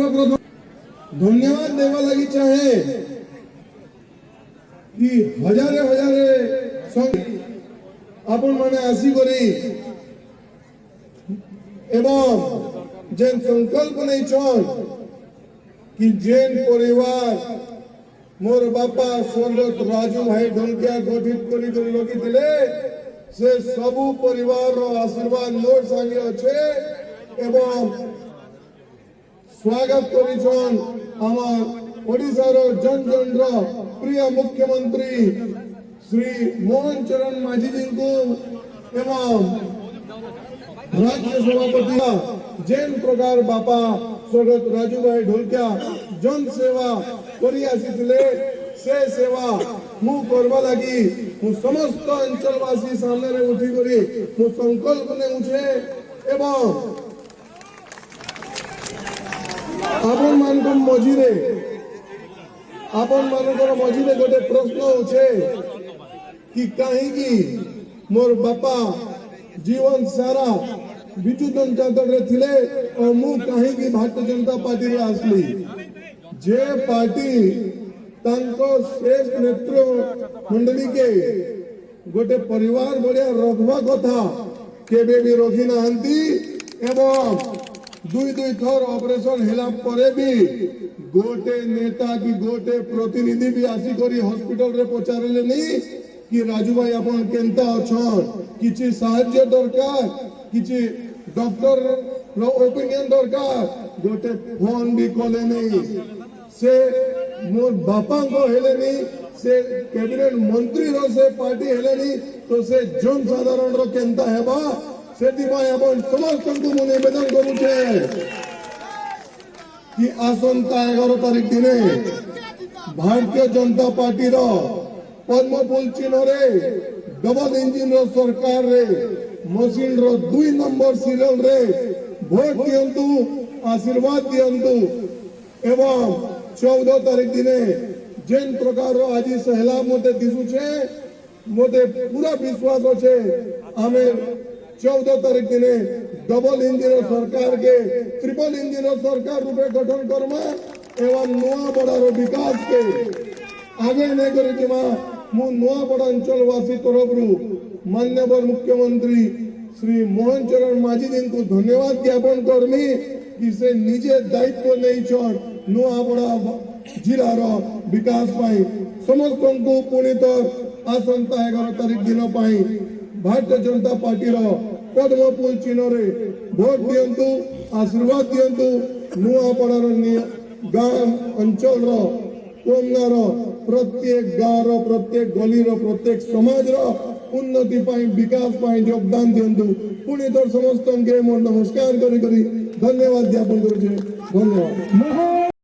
सर्वप्रथम धन्यवाद देवा लगी चाहे कि हजारे हजारे आपण माने आसी करी एवं जेन संकल्प नहीं छन कि जेन परिवार मोर बापा स्वर्गत राजू भाई ढोलकिया गठित करी लगी दिले से सबु परिवार रो आशीर्वाद मोर संगे अच्छे एवं स्वागत करिछन आमार ओडिशा रो जन जन रो प्रिय मुख्यमंत्री श्री मोहन चरण माझी जी को एवं राज्य सभापति जेन प्रकार बापा स्वर्गत राजू भाई ढोलकिया जन सेवा करी आसीथिले से सेवा मु करबा लागि मु समस्त अंचलवासी सामने रे उठी करी मु संकल्प ने उठे एवं आपन मानक मझीरे गोटे प्रश्न उठे कि कहीं की मोर बापा जीवन सारा विजु जनता दल रे थिले और मु कहीं की भारतीय जनता पार्टी रे आसली जे पार्टी तांको श्रेष्ठ नेतृत्व मंडली के गोटे परिवार बढ़िया रखवा कथा केबे भी रखी नाहंती एवं दुई दुई थर ऑपरेशन हेला परे भी गोटे नेता की गोटे प्रतिनिधि भी आसी करी हॉस्पिटल रे पचारले नहीं कि राजू भाई अपन केंता अछन किछि सहायता दरकार किछि डॉक्टर रो ओपिनियन दरकार गोटे फोन भी कले नहीं से मोर बापा को हेले नहीं से कैबिनेट मंत्री रो से पार्टी हेले नहीं तो से जन साधारण रो केंता हेबा सेति पाए अपन समस्त को मु निवेदन करू छे कि आसंता 11 तारीख दिने भारतीय जनता पार्टी रो पद्मफुल चिन्ह रे डबल इंजिन रो सरकार रे मशीन रो 2 नंबर सीरियल रे वोट दियंतु आशीर्वाद दियंतु एवं 14 तारीख दिने जेन प्रकार रो आज सहला मोते दिसु छे मोते पूरा विश्वास छे हमें 14 तारीख दिने डबल इंजिन सरकार के ट्रिपल इंजिन सरकार रूपे गठन करमा एवं नुआ बड़ा विकास के आगे नहीं करी मु नुआ बड़ा अंचलवासी तरफ माननीय मुख्यमंत्री श्री मोहन चरण माझी जी को धन्यवाद ज्ञापन करमी कि से निजे दायित्व नहीं छन नुआ बड़ा जिला रो विकास पाई समस्त को पुणी तर आसंता 11 तारीख दिन पाई भारतीय जनता पार्टी रो पद्मफुल चिन्ह रे वोट दियंतु आशीर्वाद दियंतु नुआ पड़ा गांव अंचल रो कोमना रो प्रत्येक गाँव रो प्रत्येक गली रो प्रत्येक समाज रो उन्नति पाई विकास पाई योगदान दियंतु पुणी तर समस्त के मोर नमस्कार करी धन्यवाद ज्ञापन करू छे धन्यवाद।